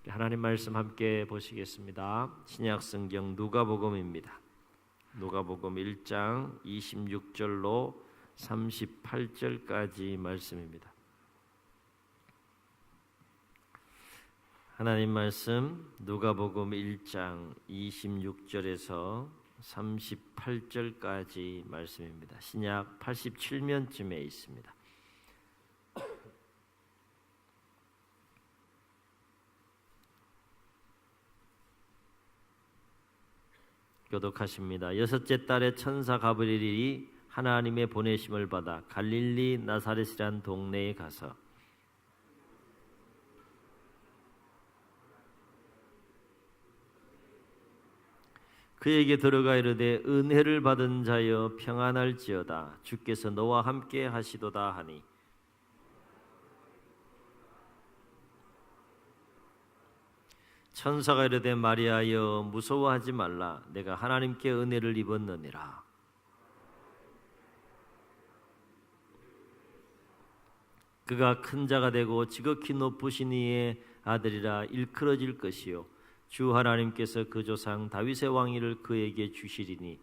하나님 말씀 함께 보시겠습니다. 신약 성경 누가복음입니다. 누가복음 1장 26절로 38절까지 말씀입니다. 하나님 말씀 누가복음 1장 26절에서 38절까지 말씀입니다. 신약 87면쯤에 있습니다. 교독하십니다. 여섯째 달에 천사 가브리엘이 하나님의 보내심을 받아 갈릴리 나사렛이란 동네에 가서 그에게 들어가 이르되 은혜를 받은 자여 평안할지어다 주께서 너와 함께 하시도다 하니 천사가 이르되 마리아여 무서워하지 말라 내가 하나님께 은혜를 입었느니라. 그가 큰 자가 되고 지극히 높으신 이의 아들이라 일컬어질 것이요 주 하나님께서 그 조상 다윗의 왕위를 그에게 주시리니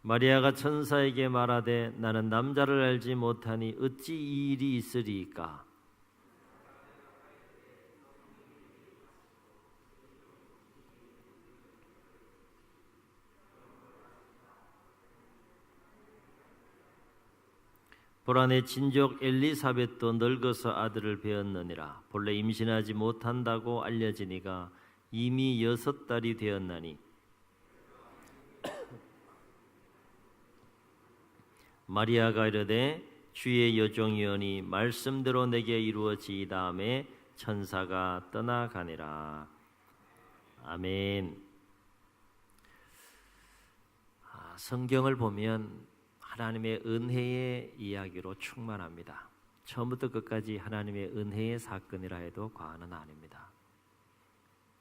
마리아가 천사에게 말하되 나는 남자를 알지 못하니 어찌 이 일이 있으리이까. 보라 내 친족 엘리사벳도 늙어서 아들을 배었느니라. 본래 임신하지 못한다고 알려지니가 이미 6달이 되었나니 마리아가 이르되 주의 여종이오니 말씀대로 내게 이루어지이다 하매 천사가 떠나가니라. 아멘. 성경을 보면 하나님의 은혜의 이야기로 충만합니다. 처음부터 끝까지 하나님의 은혜의 사건이라 해도 과언은 아닙니다.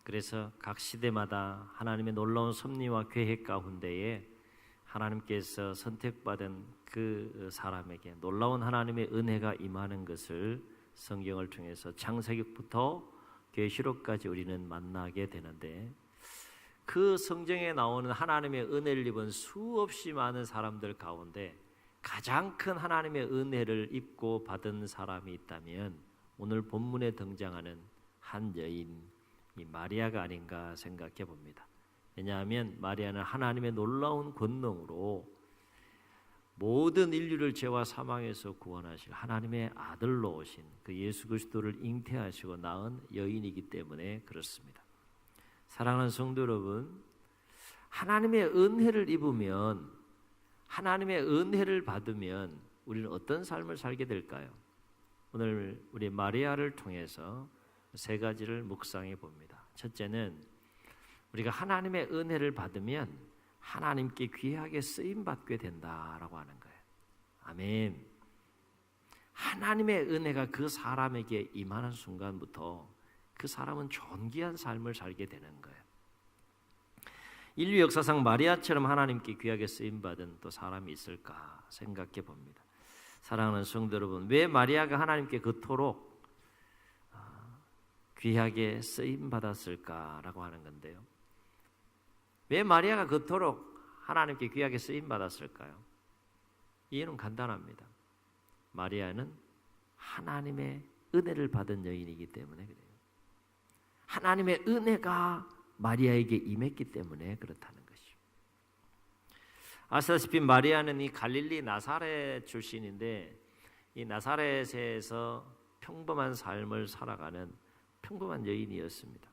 그래서 각 시대마다 하나님의 놀라운 섭리와 계획 가운데에 하나님께서 선택받은 그 사람에게 놀라운 하나님의 은혜가 임하는 것을 성경을 통해서 창세기부터 계시록까지 우리는 만나게 되는데 그 성경에 나오는 하나님의 은혜를 입은 수없이 많은 사람들 가운데 가장 큰 하나님의 은혜를 입고 받은 사람이 있다면 오늘 본문에 등장하는 한 여인이 마리아가 아닌가 생각해 봅니다. 왜냐하면 마리아는 하나님의 놀라운 권능으로 모든 인류를 죄와 사망에서 구원하실 하나님의 아들로 오신 그 예수 그리스도를 잉태하시고 낳은 여인이기 때문에 그렇습니다. 사랑하는 성도 여러분, 하나님의 은혜를 입으면, 하나님의 은혜를 받으면 우리는 어떤 삶을 살게 될까요? 오늘 우리 마리아를 통해서 세 가지를 묵상해 봅니다. 첫째는 우리가 하나님의 은혜를 받으면 하나님께 귀하게 쓰임받게 된다라고 하는 거예요. 아멘. 하나님의 은혜가 그 사람에게 임하는 순간부터 그 사람은 존귀한 삶을 살게 되는 거예요. 인류 역사상 마리아처럼 하나님께 귀하게 쓰임받은 또 사람이 있을까 생각해 봅니다. 사랑하는 성도 여러분, 왜 마리아가 하나님께 그토록 귀하게 쓰임받았을까라고 하는 건데요. 왜 마리아가 그토록 하나님께 귀하게 쓰임받았을까요? 이유는 간단합니다. 마리아는 하나님의 은혜를 받은 여인이기 때문에 그래요. 하나님의 은혜가 마리아에게 임했기 때문에 그렇다는 것이죠. 아시다시피 마리아는 이 갈릴리 나사렛 출신인데 이 나사렛에서 평범한 삶을 살아가는 평범한 여인이었습니다.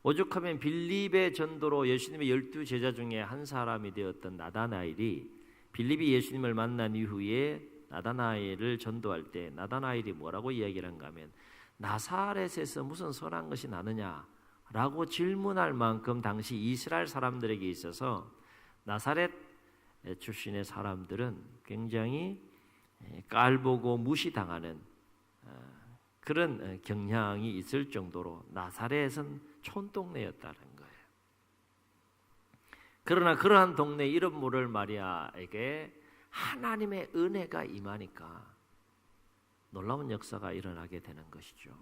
오죽하면 빌립의 전도로 예수님의 12제자 중에 한 사람이 되었던 나다나엘이 빌립이 예수님을 만난 이후에 나다나엘을 전도할 때 나다나엘이 뭐라고 이야기를 한가 하면 나사렛에서 무슨 선한 것이 나느냐라고 질문할 만큼 당시 이스라엘 사람들에게 있어서 나사렛 출신의 사람들은 굉장히 깔보고 무시당하는 그런 경향이 있을 정도로 나사렛은 촌동네였다는 거예요. 그러나 그러한 동네 이름 모를 마리아에게 하나님의 은혜가 임하니까 놀라운 역사가 일어나게 되는 것이죠.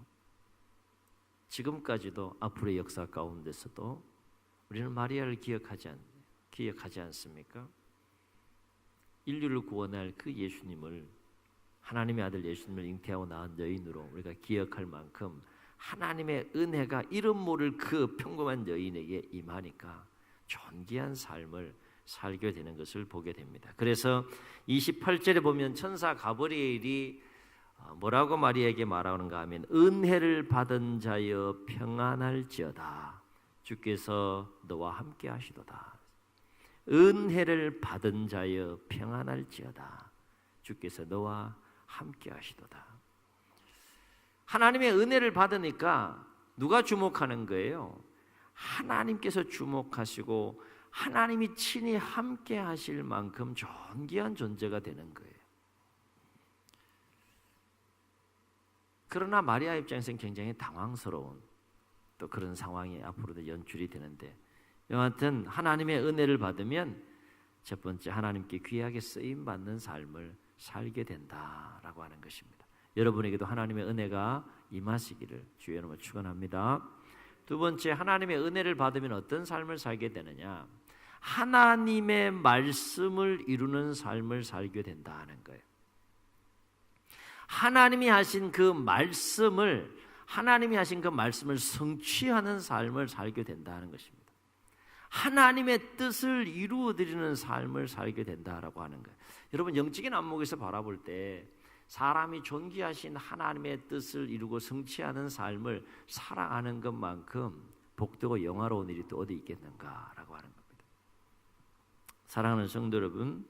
지금까지도 앞으로의 역사 가운데서도 우리는 마리아를 기억하지 않습니까? 인류를 구원할 그 예수님을, 하나님의 아들 예수님을 잉태하고 낳은 여인으로 우리가 기억할 만큼 하나님의 은혜가 이름 모를 그 평범한 여인에게 임하니까 존귀한 삶을 살게 되는 것을 보게 됩니다. 그래서 28절에 보면 천사 가브리엘이 뭐라고 마리아에게 말하는가 하면 은혜를 받은 자여 평안할지어다, 주께서 너와 함께 하시도다. 은혜를 받은 자여 평안할지어다, 주께서 너와 함께 하시도다. 하나님의 은혜를 받으니까 누가 주목하는 거예요? 하나님께서 주목하시고 하나님이 친히 함께 하실 만큼 존귀한 존재가 되는 거예요. 그러나 마리아 입장에서는 굉장히 당황스러운 또 그런 상황이 앞으로도 연출이 되는데, 여하튼 하나님의 은혜를 받으면 첫 번째 하나님께 귀하게 쓰임받는 삶을 살게 된다라고 하는 것입니다. 여러분에게도 하나님의 은혜가 임하시기를 주의 이름으로 축원합니다. 두 번째, 하나님의 은혜를 받으면 어떤 삶을 살게 되느냐? 하나님의 말씀을 이루는 삶을 살게 된다는 거예요. 하나님이 하신 그 말씀을 성취하는 삶을 살게 된다는 것입니다. 하나님의 뜻을 이루어드리는 삶을 살게 된다라고 하는 거예요. 여러분, 영적인 안목에서 바라볼 때 사람이 존귀하신 하나님의 뜻을 이루고 성취하는 삶을 살아가는 것만큼 복되고 영화로운 일이 또 어디 있겠는가라고 하는 겁니다. 사랑하는 성도 여러분,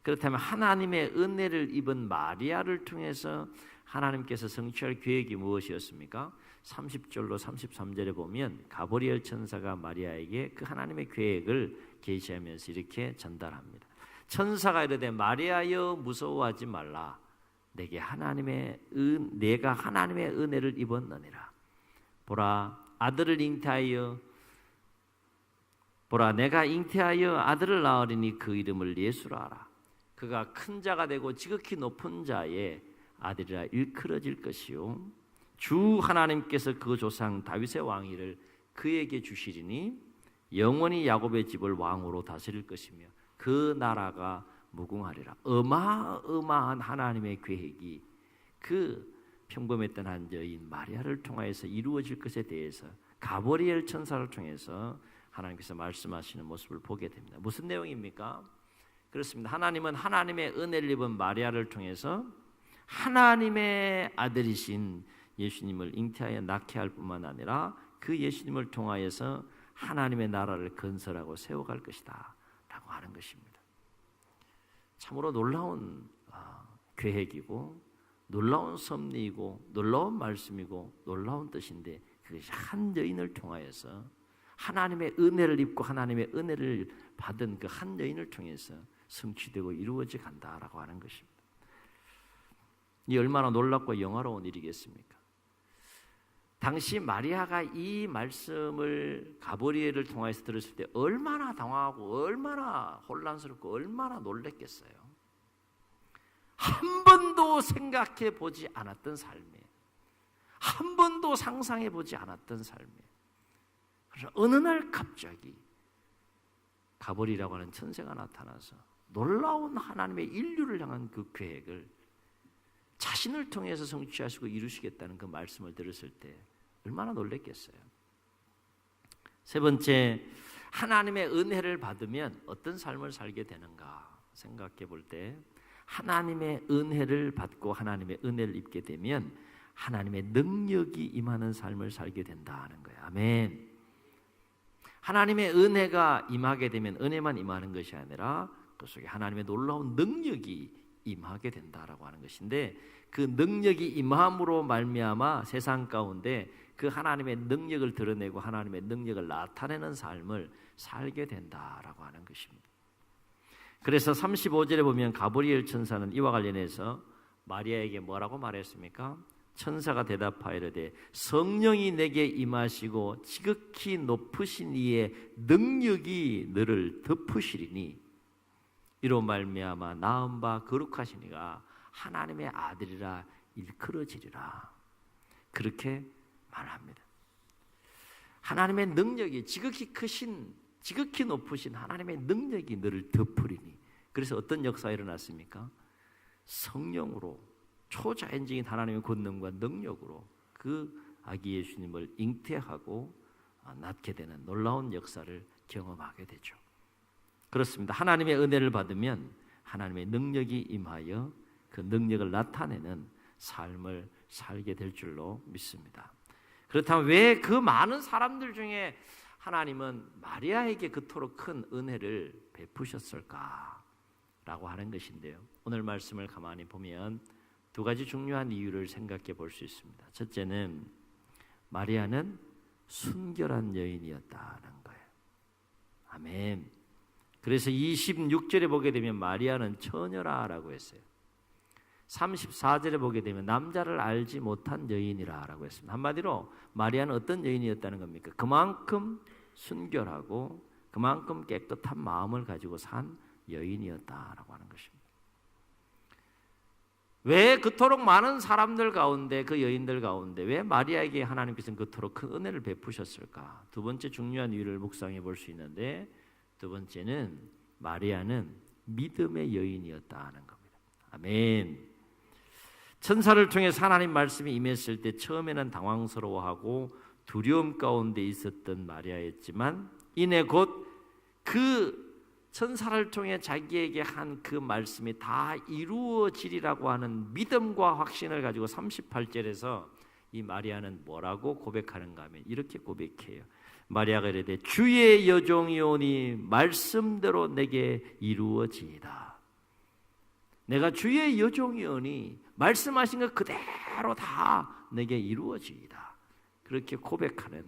그렇다면 하나님의 은혜를 입은 마리아를 통해서 하나님께서 성취할 계획이 무엇이었습니까? 30절로 33절에 보면 가브리엘 천사가 마리아에게 그 하나님의 계획을 계시하면서 이렇게 전달합니다. 천사가 이르되 마리아여 무서워하지 말라, 내가 하나님의 은혜를 입었느니라. 보라 내가 잉태하여 아들을 낳으리니 그 이름을 예수라 하라. 그가 큰 자가 되고 지극히 높은 자의 아들이라 일컬어질 것이요 주 하나님께서 그 조상 다윗의 왕위를 그에게 주시리니 영원히 야곱의 집을 왕으로 다스릴 것이며 그 나라가 무궁하리라. 어마어마한 하나님의 계획이 그 평범했던 한 여인 마리아를 통하여서 이루어질 것에 대해서 가브리엘 천사를 통해서 하나님께서 말씀하시는 모습을 보게 됩니다. 무슨 내용입니까? 그렇습니다. 하나님은 하나님의 은혜를 입은 마리아를 통해서 하나님의 아들이신 예수님을 잉태하여 낳게 할 뿐만 아니라 그 예수님을 통하여서 하나님의 나라를 건설하고 세워갈 것이다 라고 하는 것입니다. 참으로 놀라운 계획이고 놀라운 섭리이고 놀라운 말씀이고 놀라운 뜻인데, 그것이 한 여인을 통하여서 하나님의 은혜를 입고 하나님의 은혜를 받은 그 한 여인을 통해서 성취되고 이루어져 간다라고 하는 것입니다. 이 얼마나 놀랍고 영화로운 일이겠습니까? 당시 마리아가 이 말씀을 가브리엘을 통해서 들었을 때 얼마나 당황하고 얼마나 혼란스럽고 얼마나 놀랬겠어요. 한 번도 생각해 보지 않았던 삶에, 한 번도 상상해 보지 않았던 삶에, 그래서 어느 날 갑자기 가브리엘이라고 하는 천사가 나타나서 놀라운 하나님의 인류를 향한 그 계획을 자신을 통해서 성취하시고 이루시겠다는 그 말씀을 들었을 때 얼마나 놀랬겠어요. 세 번째, 하나님의 은혜를 받으면 어떤 삶을 살게 되는가 생각해 볼 때, 하나님의 은혜를 받고 하나님의 은혜를 입게 되면 하나님의 능력이 임하는 삶을 살게 된다는 거예요. 아멘. 하나님의 은혜가 임하게 되면 은혜만 임하는 것이 아니라 그 속에 하나님의 놀라운 능력이 임하게 된다라고 하는 것인데, 그 능력이 임함으로 말미암아 세상 가운데 그 하나님의 능력을 드러내고 하나님의 능력을 나타내는 삶을 살게 된다라고 하는 것입니다. 그래서 35절에 보면 가브리엘 천사는 이와 관련해서 마리아에게 뭐라고 말했습니까? 천사가 대답하여 이르되 성령이 내게 임하시고 지극히 높으신 이의 능력이 너를 덮으시리니 이로 말미암아 낳은 바 거룩하시니가 하나님의 아들이라 일컬어지리라. 그렇게 말합니다. 하나님의 능력이 지극히 크신, 지극히 높으신 하나님의 능력이 너를 덮으리니. 그래서 어떤 역사가 일어났습니까? 성령으로, 초자연적인 하나님의 권능과 능력으로 그 아기 예수님을 잉태하고 낳게 되는 놀라운 역사를 경험하게 되죠. 그렇습니다. 하나님의 은혜를 받으면 하나님의 능력이 임하여 그 능력을 나타내는 삶을 살게 될 줄로 믿습니다. 그렇다면 왜 그 많은 사람들 중에 하나님은 마리아에게 그토록 큰 은혜를 베푸셨을까라고 하는 것인데요. 오늘 말씀을 가만히 보면 두 가지 중요한 이유를 생각해 볼 수 있습니다. 첫째는 마리아는 순결한 여인이었다는 거예요. 아멘. 그래서 26절에 보게 되면 마리아는 처녀라라고 했어요. 34절에 보게 되면 남자를 알지 못한 여인이라고 했습니다. 한마디로 마리아는 어떤 여인이었다는 겁니까? 그만큼 순결하고 그만큼 깨끗한 마음을 가지고 산 여인이었다라고 하는 것입니다. 왜 그토록 많은 사람들 가운데, 그 여인들 가운데 왜 마리아에게 하나님께서는 그토록 큰 은혜를 베푸셨을까? 두 번째 중요한 이유를 묵상해 볼 수 있는데, 두 번째는 마리아는 믿음의 여인이었다는 겁니다. 아멘. 천사를 통해 하나님 말씀이 임했을 때 처음에는 당황스러워하고 두려움 가운데 있었던 마리아였지만 이내 곧 그 천사를 통해 자기에게 한 그 말씀이 다 이루어지리라고 하는 믿음과 확신을 가지고 38절에서 이 마리아는 뭐라고 고백하는가 하면 이렇게 고백해요. 마리아가 이르되 주의 여종이오니 말씀대로 내게 이루어지이다. 내가 주의 여종이오니 말씀하신 것 그대로 다 내게 이루어지이다. 그렇게 고백하는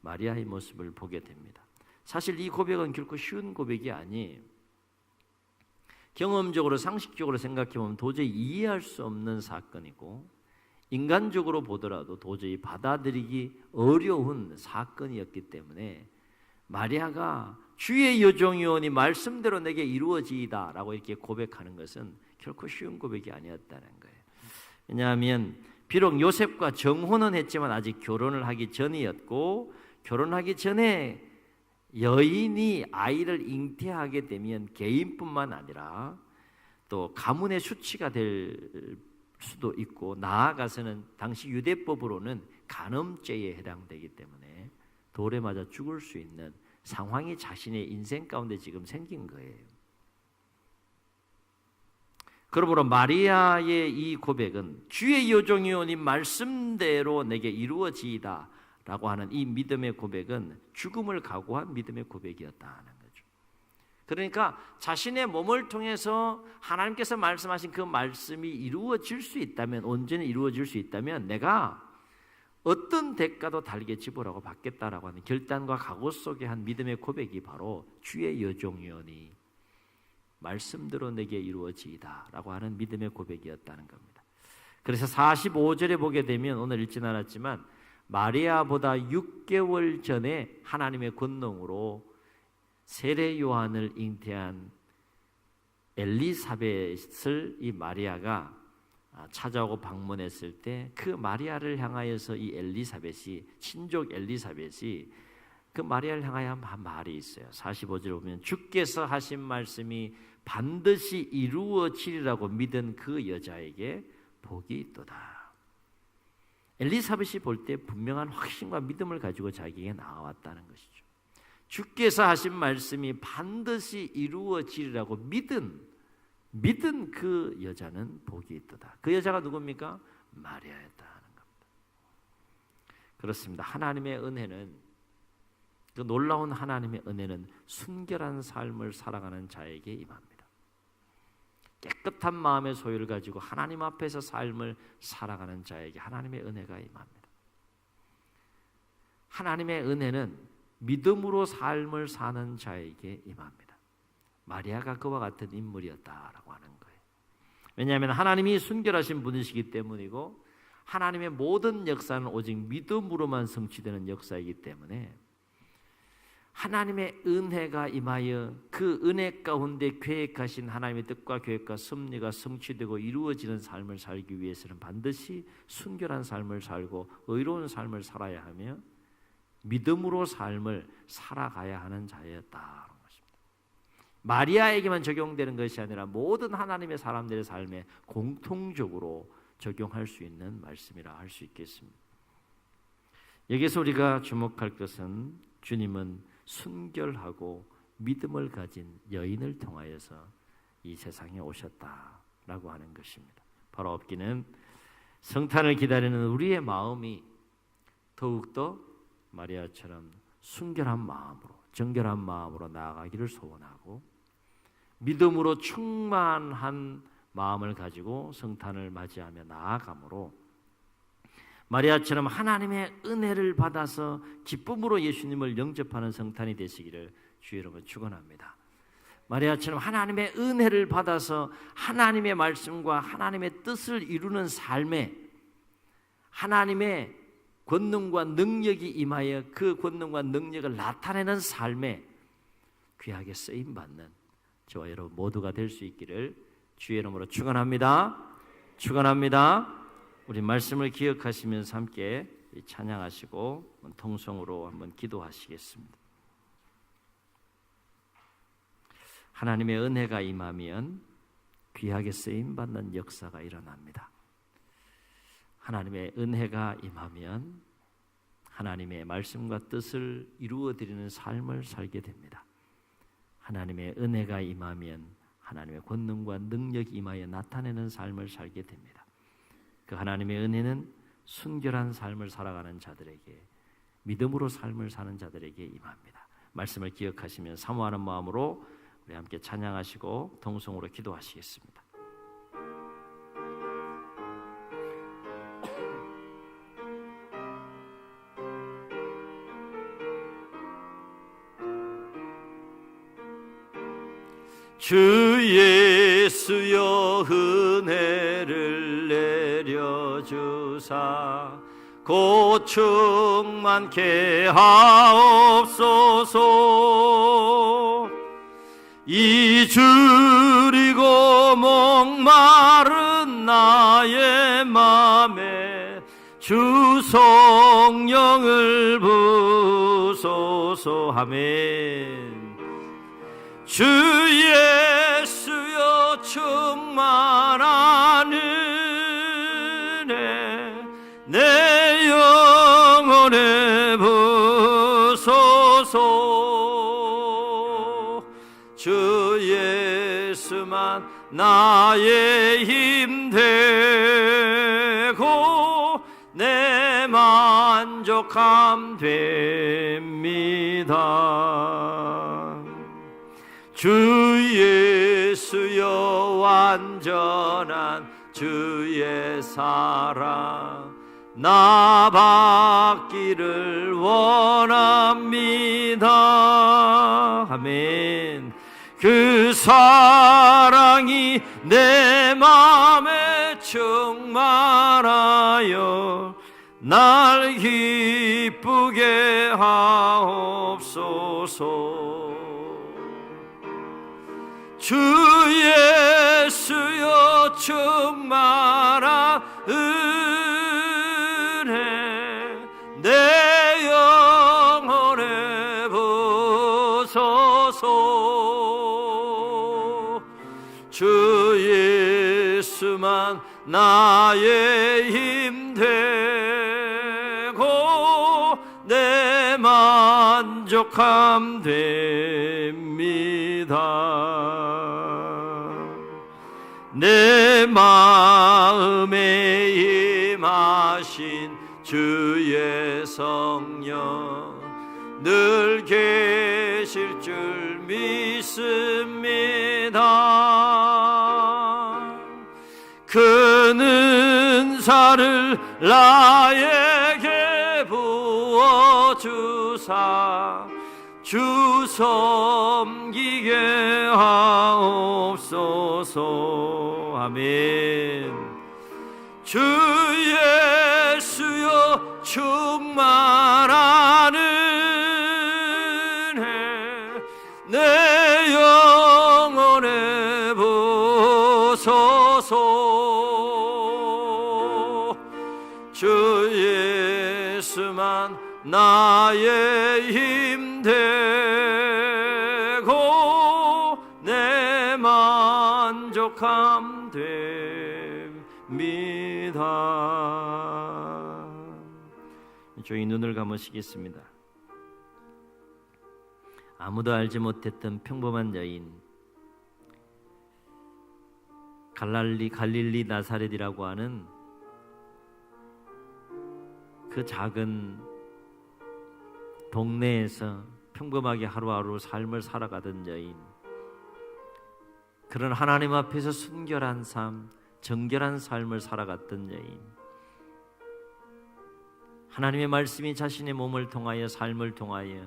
마리아의 모습을 보게 됩니다. 사실 이 고백은 결코 쉬운 고백이 아니에요. 경험적으로 상식적으로 생각해 보면 도저히 이해할 수 없는 사건이고 인간적으로 보더라도 도저히 받아들이기 어려운 사건이었기 때문에 마리아가 주의 여종이오니 말씀대로 내게 이루어지이다 라고 이렇게 고백하는 것은 결코 쉬운 고백이 아니었다는 거예요. 왜냐하면 비록 요셉과 정혼은 했지만 아직 결혼을 하기 전이었고 결혼하기 전에 여인이 아이를 잉태하게 되면 개인뿐만 아니라 또 가문의 수치가 될 수도 있고 나아가서는 당시 유대법으로는 간음죄에 해당되기 때문에 돌에 맞아 죽을 수 있는 상황이 자신의 인생 가운데 지금 생긴 거예요. 그러므로 마리아의 이 고백은 주의 여종이오니 말씀대로 내게 이루어지이다 라고 하는 이 믿음의 고백은 죽음을 각오한 믿음의 고백이었다는 거죠. 그러니까 자신의 몸을 통해서 하나님께서 말씀하신 그 말씀이 이루어질 수 있다면, 온전히 이루어질 수 있다면 내가 어떤 대가도 달게 지불하고 받겠다라고 하는 결단과 각오 속에 한 믿음의 고백이 바로 주의 여종이오니 말씀대로 내게 이루어지이다 라고 하는 믿음의 고백이었다는 겁니다. 그래서 45절에 보게 되면 오늘 읽지는 않았지만 마리아보다 6개월 전에 하나님의 권능으로 세례 요한을 잉태한 엘리사벳을 이 마리아가 찾아오고 방문했을 때 그 마리아를 향하여서 이 엘리사벳이, 친족 엘리사벳이 그 마리아를 향하여 한 말이 있어요. 45절에 보면 주께서 하신 말씀이 반드시 이루어지리라고 믿은 그 여자에게 복이 있도다. 엘리사벳이 볼 때 분명한 확신과 믿음을 가지고 자기에게 나왔다는 것이죠. 주께서 하신 말씀이 반드시 이루어지리라고 믿은 그 여자는 복이 있도다. 그 여자가 누굽니까? 마리아였다는 겁니다. 그렇습니다. 하나님의 은혜는, 그 놀라운 하나님의 은혜는 순결한 삶을 살아가는 자에게 임합니다. 깨끗한 마음의 소유를 가지고 하나님 앞에서 삶을 살아가는 자에게 하나님의 은혜가 임합니다. 하나님의 은혜는 믿음으로 삶을 사는 자에게 임합니다. 마리아가 그와 같은 인물이었다라고 하는 거예요. 왜냐하면 하나님이 순결하신 분이시기 때문이고 하나님의 모든 역사는 오직 믿음으로만 성취되는 역사이기 때문에 하나님의 은혜가 임하여 그 은혜 가운데 계획하신 하나님의 뜻과 계획과 섭리가 성취되고 이루어지는 삶을 살기 위해서는 반드시 순결한 삶을 살고 의로운 삶을 살아야 하며 믿음으로 삶을 살아가야 하는 자였다는 것입니다. 마리아에게만 적용되는 것이 아니라 모든 하나님의 사람들의 삶에 공통적으로 적용할 수 있는 말씀이라 할 수 있겠습니다. 여기서 우리가 주목할 것은 주님은 순결하고 믿음을 가진 여인을 통하여서 이 세상에 오셨다라고 하는 것입니다. 바로 없기는 성탄을 기다리는 우리의 마음이 더욱더 마리아처럼 순결한 마음으로, 정결한 마음으로 나아가기를 소원하고 믿음으로 충만한 마음을 가지고 성탄을 맞이하며 나아가므로 마리아처럼 하나님의 은혜를 받아서 기쁨으로 예수님을 영접하는 성탄이 되시기를 주의 이름으로 축원합니다. 마리아처럼 하나님의 은혜를 받아서 하나님의 말씀과 하나님의 뜻을 이루는 삶에 하나님의 권능과 능력이 임하여 그 권능과 능력을 나타내는 삶에 귀하게 쓰임받는 저와 여러분 모두가 될 수 있기를 주의 이름으로 축원합니다. 축원합니다. 우리 말씀을 기억하시면서 함께 찬양하시고 통성으로 한번 기도하시겠습니다. 하나님의 은혜가 임하면 귀하게 쓰임받는 역사가 일어납니다. 하나님의 은혜가 임하면 하나님의 말씀과 뜻을 이루어드리는 삶을 살게 됩니다. 하나님의 은혜가 임하면 하나님의 권능과 능력이 임하여 나타내는 삶을 살게 됩니다. 그 하나님의 은혜는 순결한 삶을 살아가는 자들에게, 믿음으로 삶을 사는 자들에게 임합니다. 말씀을 기억하시면 사모하는 마음으로 우리 함께 찬양하시고 동성으로 기도하시겠습니다. 주 예수여 은혜를 내려주사 곧 충만케 하옵소서. 이주리고 목마른 나의 맘에 주 성령을 부소서. 아멘. 주 예수여 충만한 은혜 내 영혼에 부소서. 주 예수만 나의 힘 되고 내 만족함 됩니다. 주 예수여 완전한 주의 사랑 나 받기를 원합니다. 아멘. 그 사랑이 내 마음에 충만하여 날 기쁘게 하옵소서. 주 예수여 충만한 은혜 내 영혼에 부소서. 주 예수만 나의 힘 되고 내 만족함 됩니다. 내 마음에 임하신 주의 성령 늘 계실 줄 믿습니다. 그 은사를 나에게 부어주사 주 섬기게 하옵소서. 아멘. 주 예수여 충만한 은혜 주 예수만 나의 힘 되고 내 만족함 됩니다. 저희 눈을 감으시겠습니다. 아무도 알지 못했던 평범한 여인, 갈릴리 나사렛이라고 하는 그 작은 동네에서 평범하게 하루하루 삶을 살아가던 여인, 그런 하나님 앞에서 순결한 삶, 정결한 삶을 살아갔던 여인, 하나님의 말씀이 자신의 몸을 통하여 삶을 통하여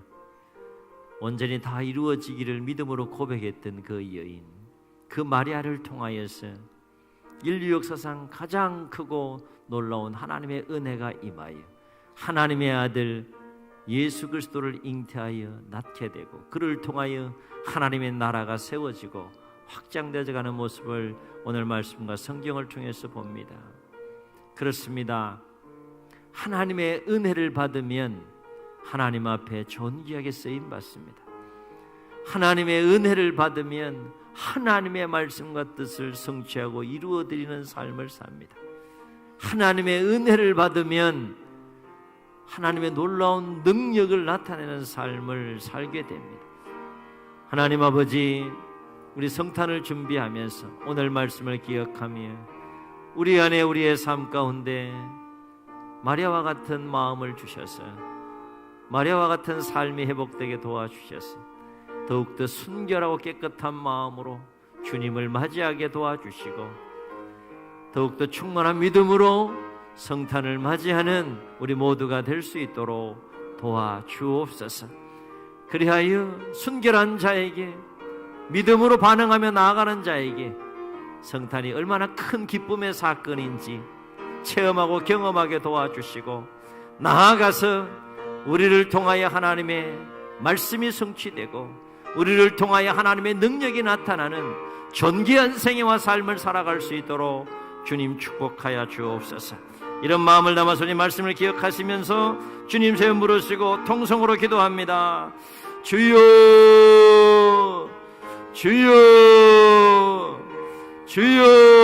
온전히 다 이루어지기를 믿음으로 고백했던 그 여인, 그 마리아를 통하여서 인류 역사상 가장 크고 놀라운 하나님의 은혜가 임하여 하나님의 아들 예수 그리스도를 잉태하여 낳게 되고 그를 통하여 하나님의 나라가 세워지고 확장되어 가는 모습을 오늘 말씀과 성경을 통해서 봅니다. 그렇습니다. 하나님의 은혜를 받으면 하나님 앞에 존귀하게 쓰임 받습니다. 하나님의 은혜를 받으면 하나님의 말씀과 뜻을 성취하고 이루어드리는 삶을 삽니다. 하나님의 은혜를 받으면 하나님의 놀라운 능력을 나타내는 삶을 살게 됩니다. 하나님 아버지, 우리 성탄을 준비하면서 오늘 말씀을 기억하며 우리 안에 우리의 삶 가운데 마리아와 같은 마음을 주셔서 마리아와 같은 삶이 회복되게 도와주셔서 더욱더 순결하고 깨끗한 마음으로 주님을 맞이하게 도와주시고 더욱더 충만한 믿음으로 성탄을 맞이하는 우리 모두가 될 수 있도록 도와주옵소서. 그리하여 순결한 자에게 믿음으로 반응하며 나아가는 자에게 성탄이 얼마나 큰 기쁨의 사건인지 체험하고 경험하게 도와주시고 나아가서 우리를 통하여 하나님의 말씀이 성취되고 우리를 통하여 하나님의 능력이 나타나는 존귀한 생애와 삶을 살아갈 수 있도록 주님 축복하여 주옵소서. 이런 마음을 담아서 이 말씀을 기억하시면서 주님 세움 부르시고 통성으로 기도합니다. 주여 주여 주여